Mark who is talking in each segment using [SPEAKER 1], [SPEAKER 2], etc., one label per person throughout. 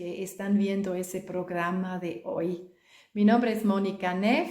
[SPEAKER 1] que están viendo ese programa de hoy. Mi nombre es Mónica Neff,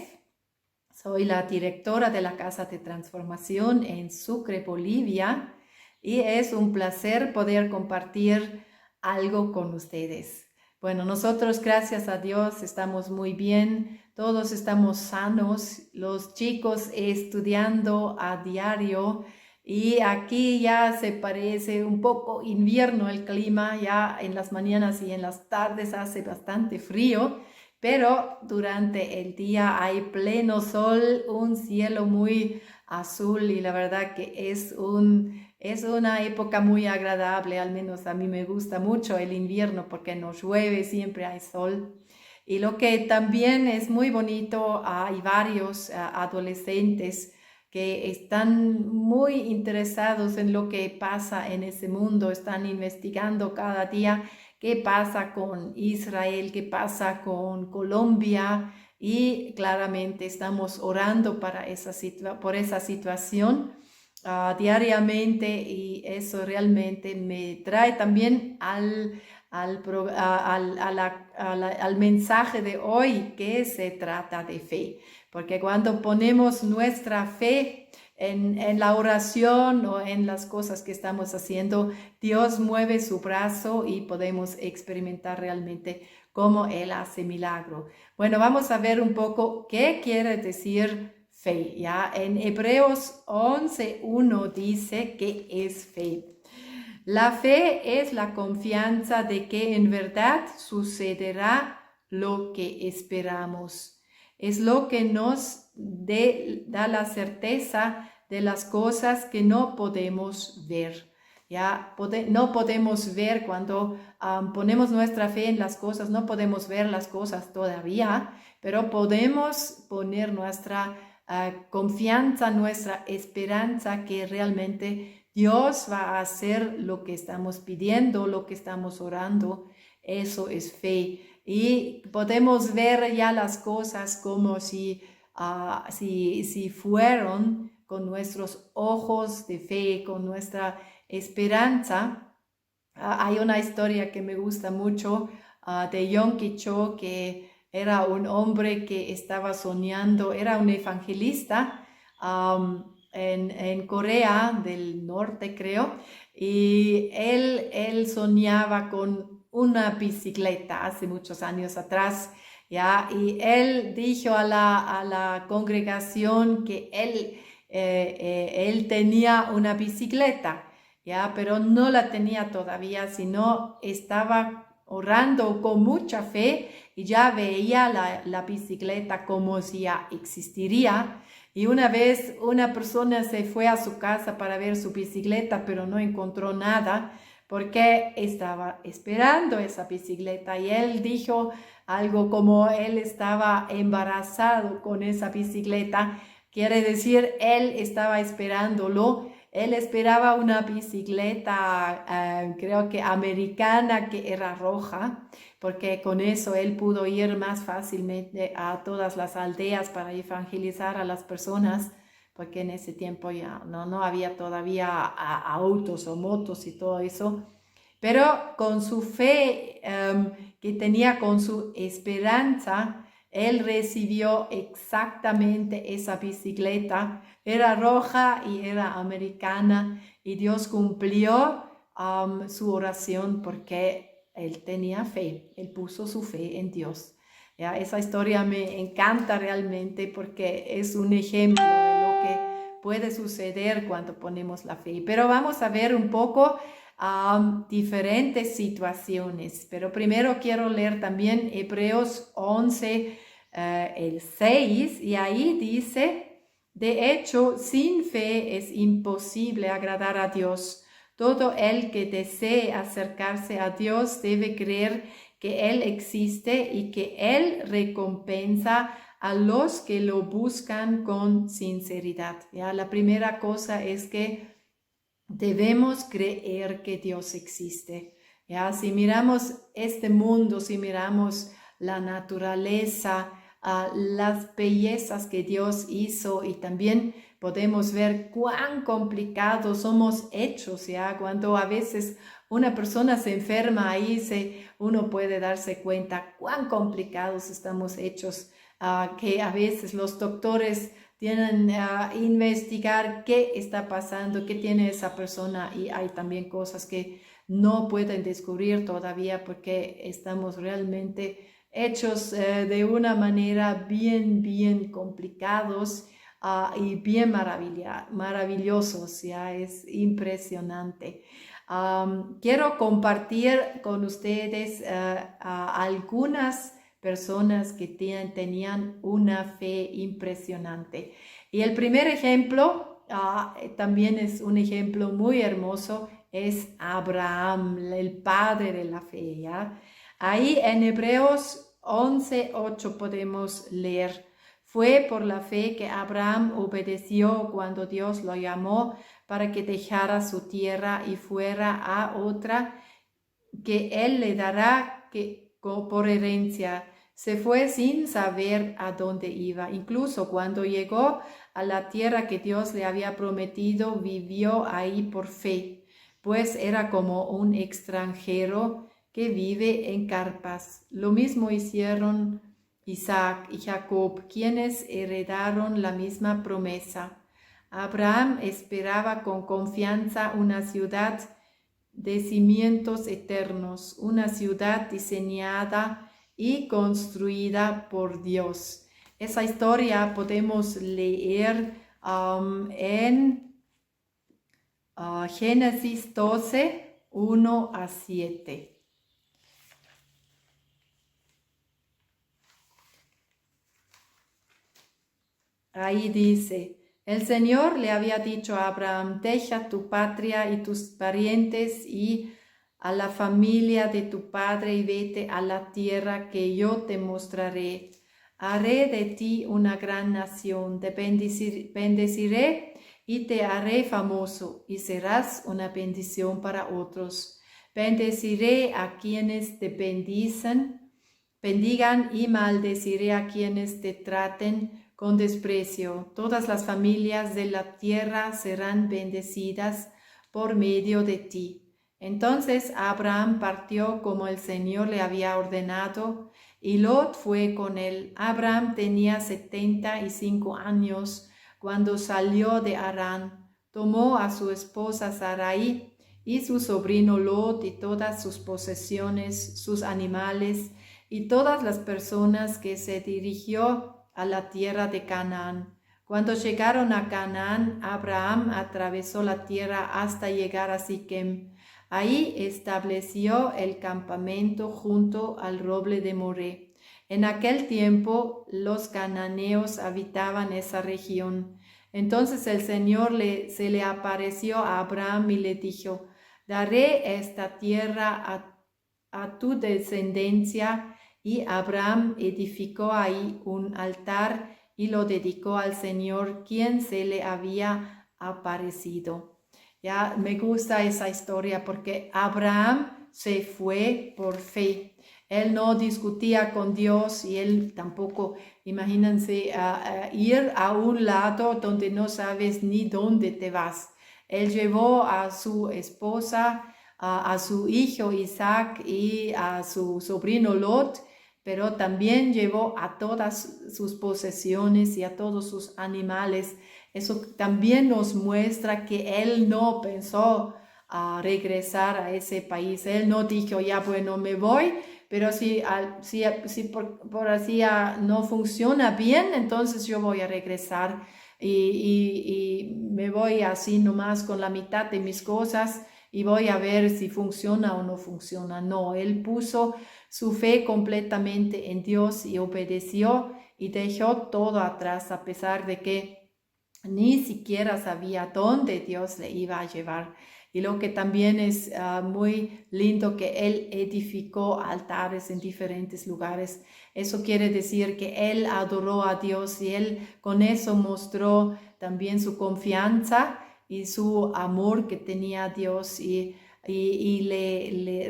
[SPEAKER 1] soy la directora de la Casa de Transformación en Sucre, Bolivia, y es un placer poder compartir algo con ustedes. Bueno, nosotros, gracias a Dios, estamos muy bien, todos estamos sanos, los chicos estudiando a diario. Y aquí ya se parece un poco invierno el clima, ya en las mañanas y en las tardes hace bastante frío, pero durante el día hay pleno sol, un cielo muy azul y la verdad que es una época muy agradable, al menos a mí me gusta mucho el invierno porque no llueve, siempre hay sol. Y lo que también es muy bonito, hay varios adolescentes que están muy interesados en lo que pasa en ese mundo, están investigando cada día qué pasa con Israel, qué pasa con Colombia y claramente estamos orando por esa situación diariamente y eso realmente me trae también al mensaje de hoy que se trata de fe. Porque cuando ponemos nuestra fe en la oración o en las cosas que estamos haciendo, Dios mueve su brazo y podemos experimentar realmente cómo Él hace milagro. Bueno, vamos a ver un poco qué quiere decir fe. ¿Ya? En Hebreos 11:1 dice que es fe. La fe es la confianza de que en verdad sucederá lo que esperamos. Es lo que nos da la certeza de las cosas que no podemos ver. ¿Ya? No podemos ver cuando ponemos nuestra fe en las cosas, no podemos ver las cosas todavía, pero podemos poner nuestra confianza, nuestra esperanza que realmente Dios va a hacer lo que estamos pidiendo, lo que estamos orando. Eso es fe. Y podemos ver ya las cosas como si fueron con nuestros ojos de fe, con nuestra esperanza. Hay una historia que me gusta mucho de Yonggi Cho, que era un hombre que estaba soñando, era un evangelista en Corea del Norte, creo, y él soñaba con una bicicleta hace muchos años atrás, ¿ya? Y él dijo a la congregación que él tenía una bicicleta, ¿ya? Pero no la tenía todavía, sino estaba orando con mucha fe y ya veía la bicicleta como si ya existiría. Y una vez una persona se fue a su casa para ver su bicicleta, pero no encontró nada porque estaba esperando esa bicicleta. Y él dijo algo como él estaba embarazado con esa bicicleta. Quiere decir, él estaba esperándolo. Él esperaba una bicicleta, creo que americana, que era roja, porque con eso él pudo ir más fácilmente a todas las aldeas para evangelizar a las personas, porque en ese tiempo ya no había todavía autos o motos y todo eso. Pero con su fe que tenía, con su esperanza, él recibió exactamente esa bicicleta. Era roja y era americana y Dios cumplió su oración porque él tenía fe, él puso su fe en Dios. ¿Ya? Esa historia me encanta realmente porque es un ejemplo de lo que puede suceder cuando ponemos la fe. Pero vamos a ver un poco diferentes situaciones. Pero primero quiero leer también Hebreos 11, el 6, y ahí dice: de hecho, sin fe es imposible agradar a Dios. Todo el que desee acercarse a Dios debe creer que Él existe y que Él recompensa a los que lo buscan con sinceridad. ¿Ya? La primera cosa es que debemos creer que Dios existe. ¿Ya? Si miramos este mundo, si miramos la naturaleza, las bellezas que Dios hizo, y también podemos ver cuán complicados somos hechos, ¿ya? Cuando a veces una persona se enferma, ahí uno puede darse cuenta cuán complicados estamos hechos, que a veces los doctores tienen a investigar qué está pasando, qué tiene esa persona, y hay también cosas que no pueden descubrir todavía porque estamos realmente hechos de una manera bien complicados y bien maravillosos, ya es impresionante. Quiero compartir con ustedes algunas personas que tenían una fe impresionante. Y el primer ejemplo, también es un ejemplo muy hermoso, es Abraham, el padre de la fe, ¿ya? Ahí en Hebreos 11:8 podemos leer: fue por la fe que Abraham obedeció cuando Dios lo llamó para que dejara su tierra y fuera a otra que él le dará por herencia. Se fue sin saber a dónde iba. Incluso cuando llegó a la tierra que Dios le había prometido, vivió ahí por fe, pues era como un extranjero que vive en carpas. Lo mismo hicieron Isaac y Jacob, quienes heredaron la misma promesa. Abraham esperaba con confianza una ciudad de cimientos eternos, una ciudad diseñada y construida por Dios. Esa historia podemos leer en Génesis 12, 1-7. Ahí dice: el Señor le había dicho a Abraham: deja tu patria y tus parientes y a la familia de tu padre y vete a la tierra que yo te mostraré. Haré de ti una gran nación, te bendeciré y te haré famoso y serás una bendición para otros. Bendeciré a quienes te bendigan y maldeciré a quienes te traten con desprecio. Todas las familias de la tierra serán bendecidas por medio de ti. Entonces Abraham partió como el Señor le había ordenado, y Lot fue con él. Abraham tenía 75 años cuando salió de Harán. Tomó a su esposa Sarai y su sobrino Lot y todas sus posesiones, sus animales y todas las personas, que se dirigió a la tierra de Canaán. Cuando llegaron a Canaán, Abraham atravesó la tierra hasta llegar a Siquem. Ahí estableció el campamento junto al roble de Moré. En aquel tiempo los cananeos habitaban esa región. Entonces el Señor se le apareció a Abraham y le dijo: daré esta tierra a tu descendencia. Y Abraham edificó ahí un altar y lo dedicó al Señor, quien se le había aparecido. Ya me gusta esa historia porque Abraham se fue por fe. Él no discutía con Dios y él tampoco, imagínense, ir a un lado donde no sabes ni dónde te vas. Él llevó a su esposa, a su hijo Isaac y a su sobrino Lot, pero también llevó a todas sus posesiones y a todos sus animales. Eso también nos muestra que él no pensó regresar a ese país. Él no dijo: ya bueno, me voy, pero si por así no funciona bien, entonces yo voy a regresar y me voy así nomás con la mitad de mis cosas y voy a ver si funciona o no funciona. No, él puso su fe completamente en Dios y obedeció y dejó todo atrás, a pesar de que ni siquiera sabía dónde Dios le iba a llevar. Y lo que también es muy lindo, que él edificó altares en diferentes lugares. Eso quiere decir que él adoró a Dios y él con eso mostró también su confianza y su amor que tenía a Dios, y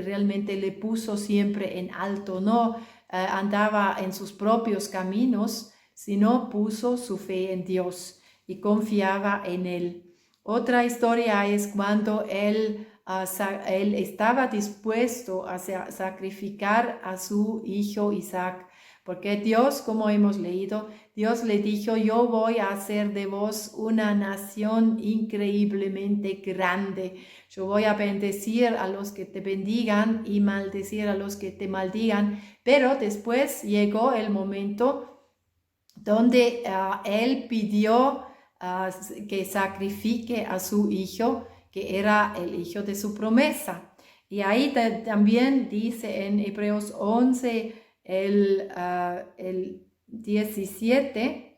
[SPEAKER 1] realmente le puso siempre en alto. No andaba en sus propios caminos, sino puso su fe en Dios y confiaba en él. Otra historia es cuando él él estaba dispuesto a sacrificar a su hijo Isaac. Porque Dios, como hemos leído, Dios le dijo, yo voy a hacer de vos una nación increíblemente grande. Yo voy a bendecir a los que te bendigan y maldecir a los que te maldigan. Pero después llegó el momento donde él pidió que sacrifique a su hijo, que era el hijo de su promesa. Y ahí también dice en Hebreos 11, el 17,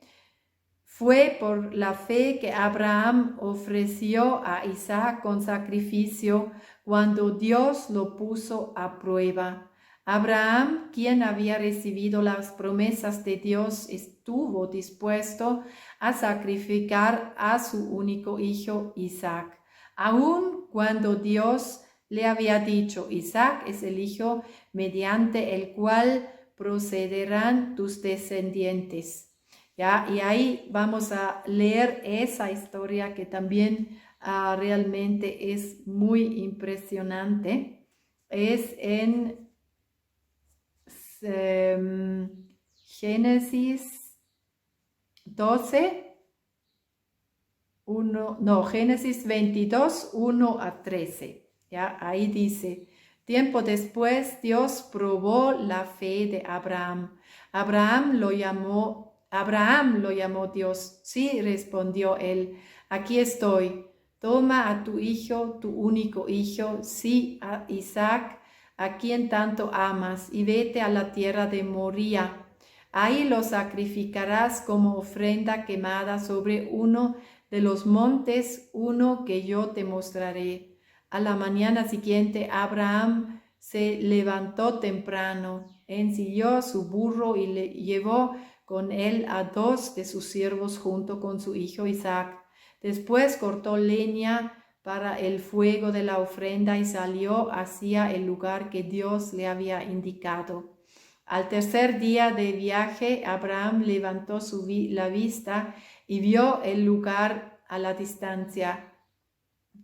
[SPEAKER 1] fue por la fe que Abraham ofreció a Isaac con sacrificio cuando Dios lo puso a prueba. Abraham, quien había recibido las promesas de Dios, estuvo dispuesto a sacrificar a su único hijo Isaac, aun cuando Dios le había dicho, Isaac es el hijo mediante el cual procederán tus descendientes. ¿Ya? Y ahí vamos a leer esa historia que también realmente es muy impresionante. Es en Génesis 12, Génesis 22, 1 a 13. ¿Ya? Ahí dice, tiempo después Dios probó la fe de Abraham. Abraham lo llamó Dios. Sí, respondió él, aquí estoy. Toma a tu hijo, tu único hijo, sí, a Isaac, a quien tanto amas, y vete a la tierra de Moría. Ahí lo sacrificarás como ofrenda quemada sobre uno de los montes, uno que yo te mostraré. A la mañana siguiente, Abraham se levantó temprano, ensilló su burro y le llevó con él a 2 de sus siervos junto con su hijo Isaac. Después cortó leña para el fuego de la ofrenda y salió hacia el lugar que Dios le había indicado. Al tercer día de viaje, Abraham levantó la vista y vio el lugar a la distancia.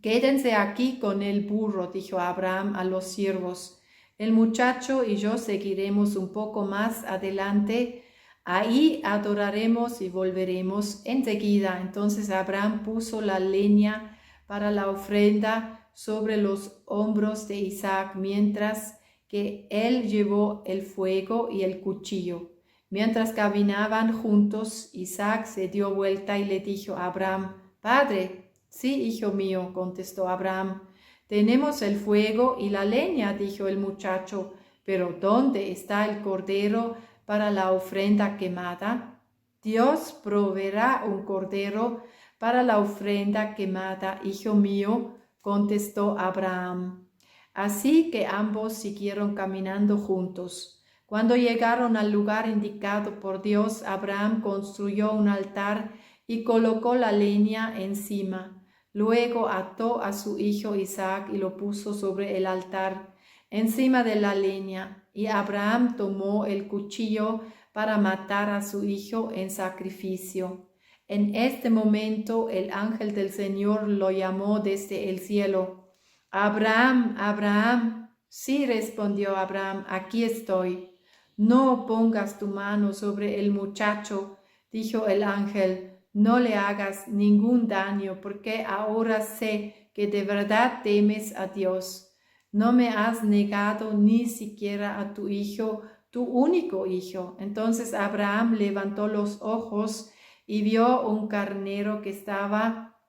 [SPEAKER 1] Quédense aquí con el burro, dijo Abraham a los siervos. El muchacho y yo seguiremos un poco más adelante. Ahí adoraremos y volveremos enseguida. Entonces Abraham puso la leña para la ofrenda sobre los hombros de Isaac, mientras que él llevó el fuego y el cuchillo. Mientras caminaban juntos, Isaac se dio vuelta y le dijo a Abraham, «Padre». «Sí, hijo mío», contestó Abraham. «Tenemos el fuego y la leña», dijo el muchacho, «pero ¿dónde está el cordero para la ofrenda quemada?» «Dios proveerá un cordero para la ofrenda quemada, hijo mío», contestó Abraham. Así que ambos siguieron caminando juntos. Cuando llegaron al lugar indicado por Dios, Abraham construyó un altar y colocó la leña encima. Luego ató a su hijo Isaac y lo puso sobre el altar, encima de la leña, y Abraham tomó el cuchillo para matar a su hijo en sacrificio. En este momento el ángel del Señor lo llamó desde el cielo. «Abraham, Abraham». «Sí», respondió Abraham, «aquí estoy». «No pongas tu mano sobre el muchacho», dijo el ángel. «No le hagas ningún daño, porque ahora sé que de verdad temes a Dios. No me has negado ni siquiera a tu hijo, tu único hijo». Entonces Abraham levantó los ojos y vio un carnero que estaba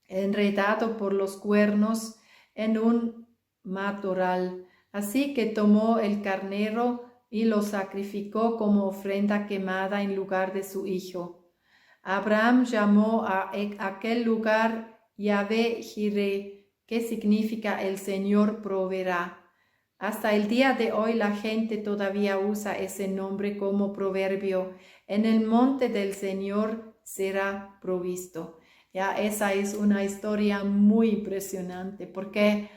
[SPEAKER 1] enredado por los cuernos en un matorral. Así que tomó el carnero y lo sacrificó como ofrenda quemada en lugar de su hijo. Abraham llamó a aquel lugar Yahvé Jireh, que significa el Señor proveerá. Hasta el día de hoy la gente todavía usa ese nombre como proverbio. En el monte del Señor será provisto. Ya, esa es una historia muy impresionante porque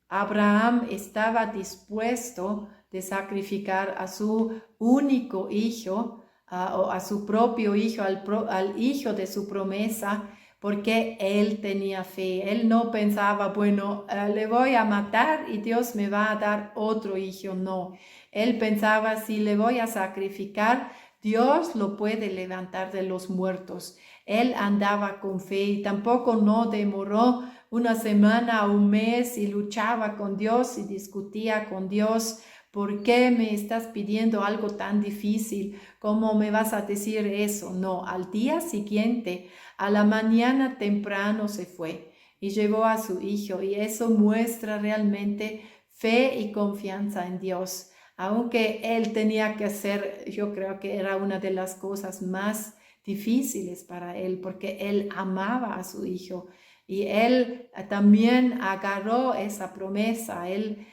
[SPEAKER 1] Abraham estaba dispuesto de sacrificar a su único hijo, o a su propio hijo, al hijo de su promesa, porque él tenía fe. Él no pensaba, bueno, le voy a matar y Dios me va a dar otro hijo. No, él pensaba, si le voy a sacrificar, Dios lo puede levantar de los muertos. Él andaba con fe y tampoco no demoró una semana o un mes y luchaba con Dios y discutía con Dios. ¿Por qué me estás pidiendo algo tan difícil? ¿Cómo me vas a decir eso? No, al día siguiente, a la mañana temprano se fue y llevó a su hijo, y eso muestra realmente fe y confianza en Dios. Aunque él tenía que hacer, yo creo que era una de las cosas más difíciles para él, porque él amaba a su hijo y él también agarró esa promesa. Él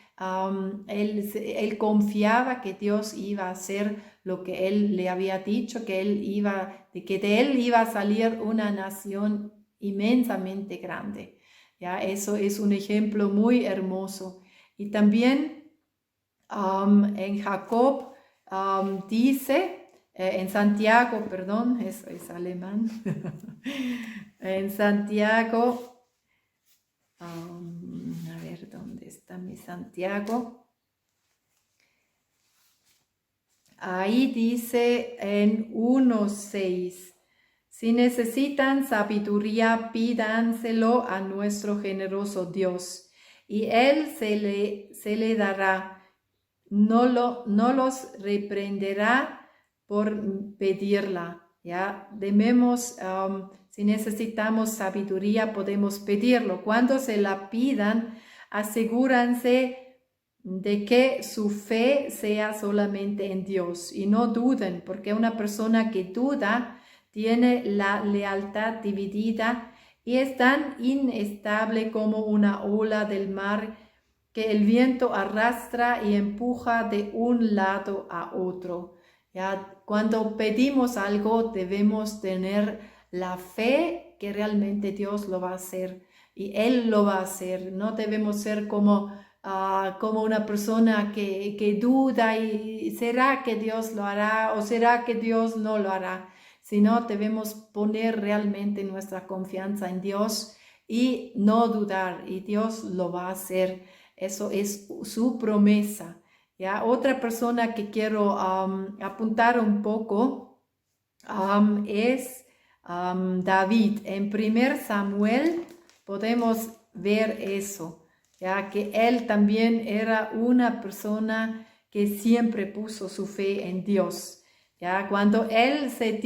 [SPEAKER 1] confiaba que Dios iba a hacer lo que él le había dicho, que de él iba a salir una nación inmensamente grande. ¿Ya? Eso es un ejemplo muy hermoso. Y también en Jacob dice, en Santiago, perdón, es alemán, en Santiago, a ver, ¿dónde está mi Santiago? Ahí dice en 1:6, si necesitan sabiduría, pídanselo a nuestro generoso Dios, y Él se le dará. No los reprenderá por pedirla. ¿Ya? Si necesitamos sabiduría, podemos pedirlo. Cuando se la pidan, asegúrense de que su fe sea solamente en Dios y no duden, porque una persona que duda tiene la lealtad dividida y es tan inestable como una ola del mar que el viento arrastra y empuja de un lado a otro. ¿Ya? Cuando pedimos algo debemos tener la fe que realmente Dios lo va a hacer y Él lo va a hacer. No debemos ser como una persona que duda y ¿será que Dios lo hará o será que Dios no lo hará? Sino debemos poner realmente nuestra confianza en Dios y no dudar, y Dios lo va a hacer. Eso es su promesa. ¿Ya? Otra persona que quiero apuntar un poco es David. En 1 Samuel podemos ver eso, ya que él también era una persona que siempre puso su fe en Dios. Ya, cuando él se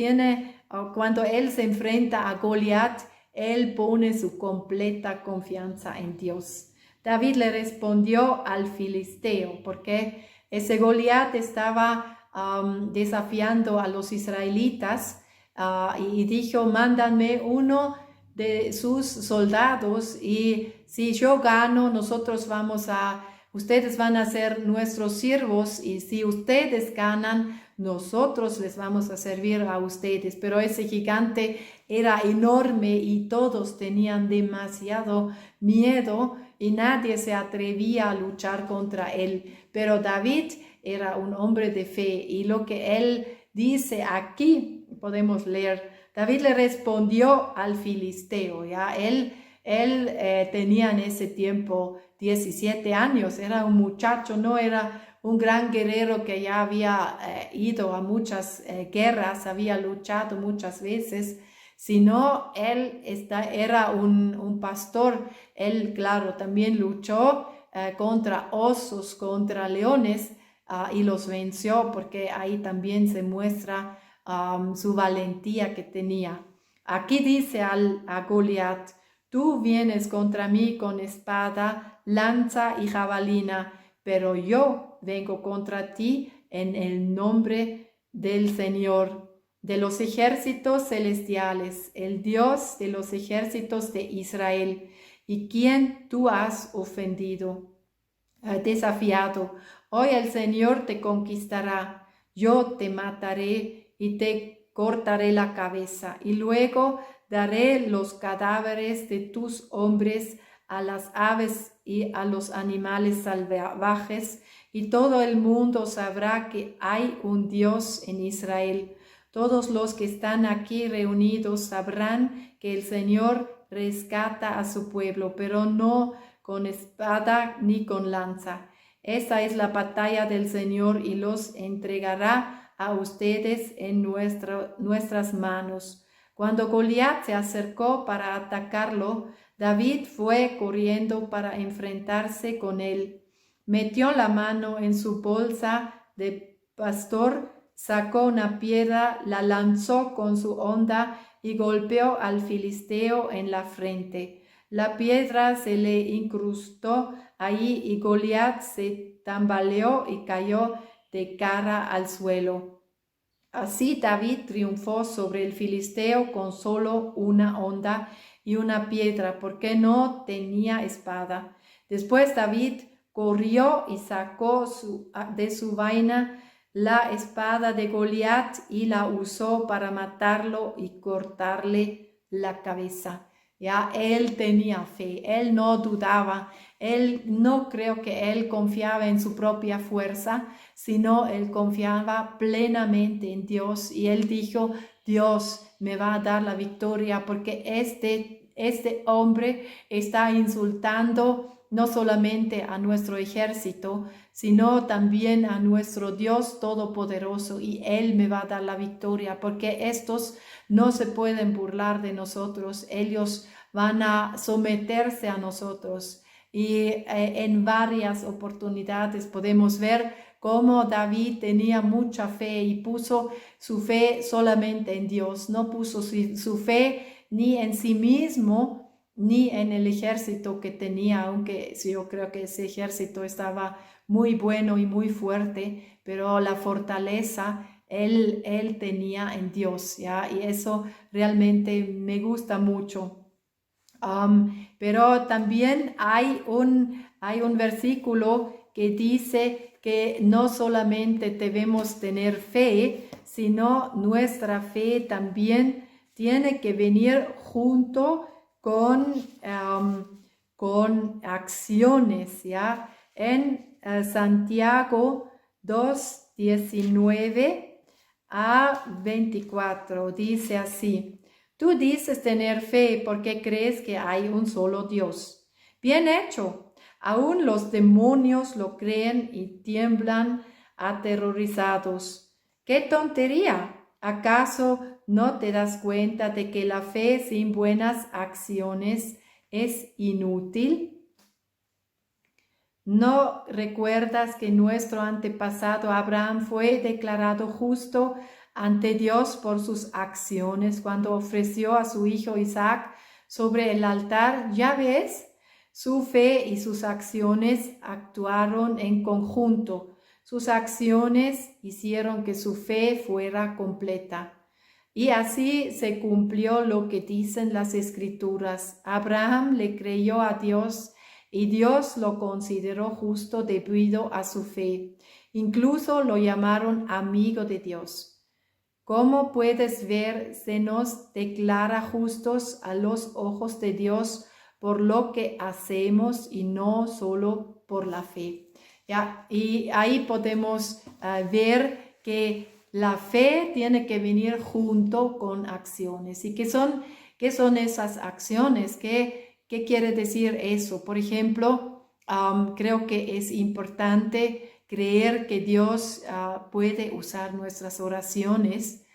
[SPEAKER 1] enfrenta a Goliat, él pone su completa confianza en Dios. David le respondió al filisteo, porque ese Goliat estaba desafiando a los israelitas y dijo, mándame uno de sus soldados y si yo gano, ustedes van a ser nuestros siervos, y si ustedes ganan, nosotros les vamos a servir a ustedes. Pero ese gigante era enorme y todos tenían demasiado miedo y nadie se atrevía a luchar contra él. Pero David era un hombre de fe, y lo que él dice aquí podemos leer. David le respondió al filisteo, ¿ya? Él tenía en ese tiempo 17 años, era un muchacho, no era un gran guerrero que ya había ido a muchas guerras, había luchado muchas veces, sino él era un pastor. Él, claro, también luchó contra osos, contra leones, y los venció, porque ahí también se muestra su valentía que tenía. Aquí dice a Goliat, tú vienes contra mí con espada, lanza y jabalina, pero yo vengo contra ti en el nombre del Señor, de los ejércitos celestiales, el Dios de los ejércitos de Israel, y quien tú has ofendido, desafiado. Hoy el Señor te conquistará, yo te mataré y te cortaré la cabeza, y luego daré los cadáveres de tus hombres a las aves y a los animales salvajes, y todo el mundo sabrá que hay un Dios en Israel. Todos los que están aquí reunidos sabrán que el Señor rescata a su pueblo, pero no con espada ni con lanza. Esa es la batalla del Señor y los entregará a ustedes en nuestras manos. Cuando Goliat se acercó para atacarlo, David fue corriendo para enfrentarse con él. Metió la mano en su bolsa de pastor, sacó una piedra, la lanzó con su honda y golpeó al filisteo en la frente. La piedra se le incrustó ahí y Goliat se tambaleó y cayó de cara al suelo. Así David triunfó sobre el filisteo con solo una honda y una piedra, porque no tenía espada. Después David corrió y sacó de su vaina la espada de Goliat y la usó para matarlo y cortarle la cabeza. Ya él tenía fe, él no dudaba, él no creo que él confiaba en su propia fuerza, sino él confiaba plenamente en Dios y él dijo, Dios me va a dar la victoria porque este hombre está insultando no solamente a nuestro ejército, sino también a nuestro Dios todopoderoso y él me va a dar la victoria porque estos no se pueden burlar de nosotros, ellos van a someterse a nosotros. Y en varias oportunidades podemos ver cómo David tenía mucha fe y puso su fe solamente en Dios, no puso su fe ni en sí mismo, ni en el ejército que tenía, aunque yo creo que ese ejército estaba muy bueno y muy fuerte, pero la fortaleza él tenía en Dios, ¿ya? Y eso realmente me gusta mucho. Pero también hay un versículo que dice que no solamente debemos tener fe, sino nuestra fe también tiene que venir junto con acciones, ¿ya? En Santiago 2:19-24 dice así: Tú dices tener fe porque crees que hay un solo Dios. Bien hecho. Aún los demonios lo creen y tiemblan aterrorizados. ¡Qué tontería! ¿Acaso no te das cuenta de que la fe sin buenas acciones es inútil? ¿No recuerdas que nuestro antepasado Abraham fue declarado justo ante Dios por sus acciones cuando ofreció a su hijo Isaac sobre el altar? ¿Ya ves? Su fe y sus acciones actuaron en conjunto. Sus acciones hicieron que su fe fuera completa. Y así se cumplió lo que dicen las Escrituras. Abraham le creyó a Dios y Dios lo consideró justo debido a su fe. Incluso lo llamaron amigo de Dios. Como puedes ver, se nos declara justos a los ojos de Dios por lo que hacemos y no solo por la fe. ¿Ya? Y ahí podemos ver que la fe tiene que venir junto con acciones. ¿Y qué son esas acciones? ¿Qué quiere decir eso? Por ejemplo, creo que es importante creer que Dios puede usar nuestras oraciones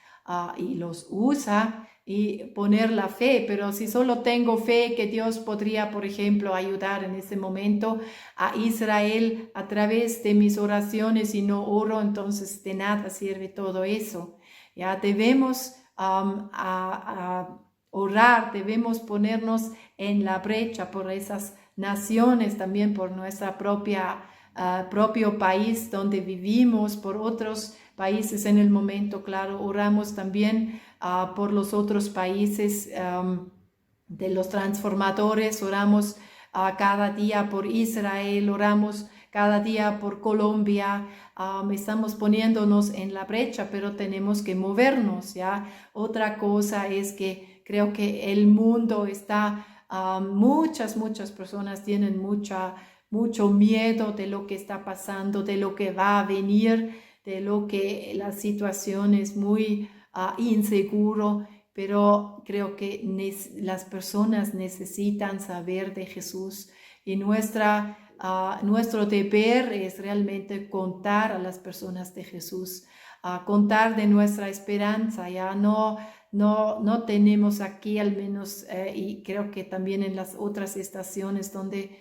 [SPEAKER 1] y los usa y poner la fe, pero si solo tengo fe que Dios podría, por ejemplo, ayudar en ese momento a Israel a través de mis oraciones y no oro, entonces de nada sirve todo eso. Ya debemos orar, debemos ponernos en la brecha por esas naciones, también por nuestra propio país donde vivimos, por otros países en el momento, claro, oramos también por los otros países de los transformadores, oramos cada día por Israel, oramos cada día por Colombia, estamos poniéndonos en la brecha, pero tenemos que movernos, ¿ya? Otra cosa es que creo que el mundo está, muchas personas tienen mucho miedo de lo que está pasando, de lo que va a venir, de lo que la situación es muy inseguro, pero creo que las personas necesitan saber de Jesús y nuestro deber es realmente contar a las personas de Jesús, contar de nuestra esperanza. Ya no tenemos aquí al menos, y creo que también en las otras estaciones donde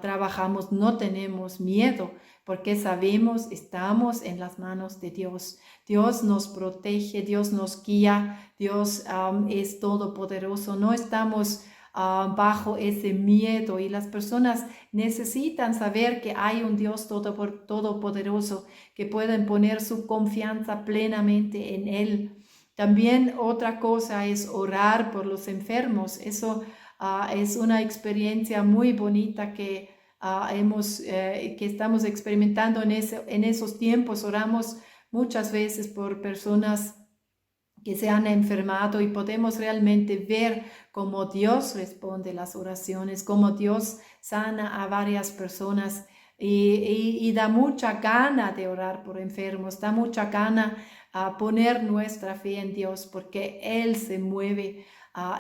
[SPEAKER 1] trabajamos, no tenemos miedo, porque sabemos, estamos en las manos de Dios. Dios nos protege, Dios nos guía, Dios es todopoderoso. No estamos bajo ese miedo, y las personas necesitan saber que hay un Dios todopoderoso, que pueden poner su confianza plenamente en Él. También otra cosa es orar por los enfermos. Eso es una experiencia muy bonita que estamos experimentando en esos tiempos. Oramos muchas veces por personas que se han enfermado y podemos realmente ver cómo Dios responde las oraciones, cómo Dios sana a varias personas y da mucha gana de orar por enfermos, da mucha gana a poner nuestra fe en Dios, porque Él se mueve,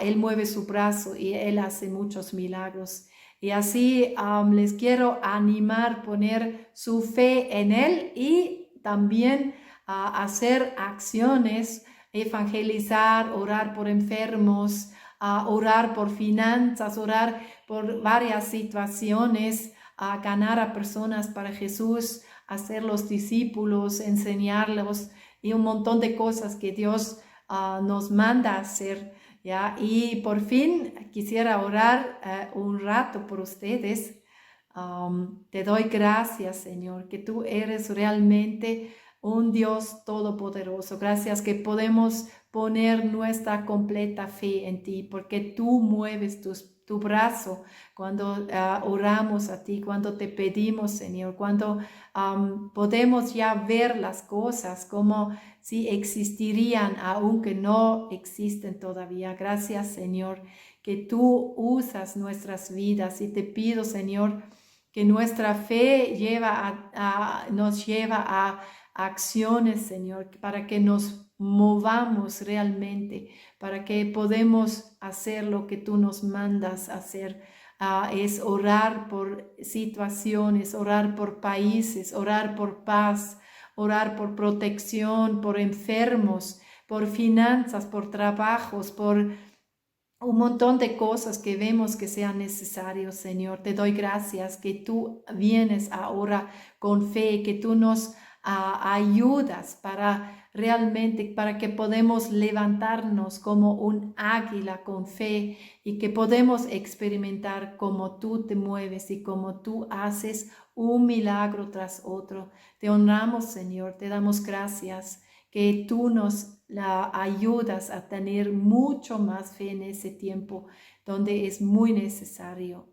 [SPEAKER 1] Él mueve su brazo y Él hace muchos milagros. Y así les quiero animar, poner su fe en Él y también hacer acciones, evangelizar, orar por enfermos, orar por finanzas, orar por varias situaciones, ganar a personas para Jesús, hacerlos discípulos, enseñarlos y un montón de cosas que Dios nos manda a hacer. ¿Ya? Y por fin quisiera orar un rato por ustedes. Te doy gracias, Señor, que tú eres realmente un Dios todopoderoso. Gracias que podemos poner nuestra completa fe en ti, porque tú mueves tu brazo cuando oramos a ti, cuando te pedimos, Señor, cuando podemos ya ver las cosas como si existirían, aunque no existen todavía. Gracias, Señor, que tú usas nuestras vidas, y te pido, Señor, que nuestra fe nos lleva a acciones, Señor, para que nos movamos realmente, para que podamos hacer lo que tú nos mandas hacer. Es orar por situaciones, orar por países, orar por paz, orar por protección, por enfermos, por finanzas, por trabajos, por un montón de cosas que vemos que sean necesarios, Señor. Te doy gracias que tú vienes ahora con fe, que tú nos ayudas para realmente, para que podamos levantarnos como un águila con fe y que podemos experimentar cómo tú te mueves y cómo tú haces un milagro tras otro. Te honramos, Señor, te damos gracias que tú nos ayudas a tener mucho más fe en ese tiempo donde es muy necesario.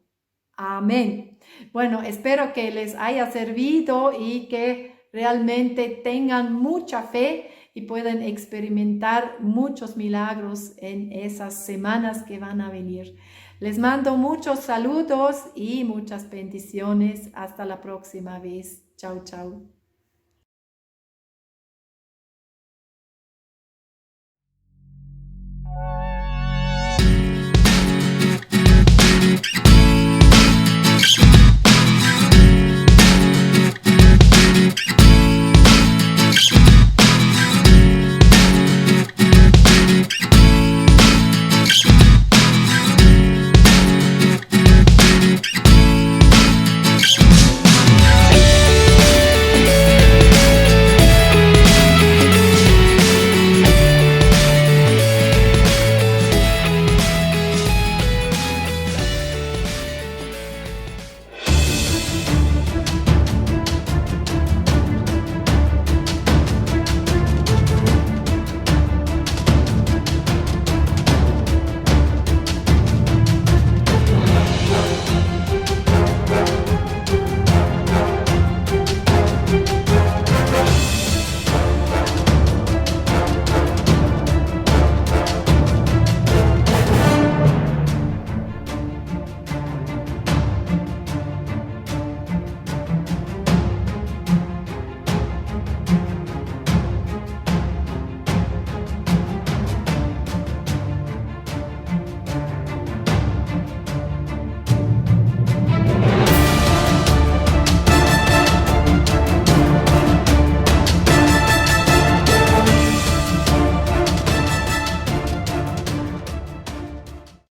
[SPEAKER 1] Amén. Bueno, espero que les haya servido y que realmente tengan mucha fe y puedan experimentar muchos milagros en esas semanas que van a venir. Les mando muchos saludos y muchas bendiciones. Hasta la próxima vez. Chao, chao.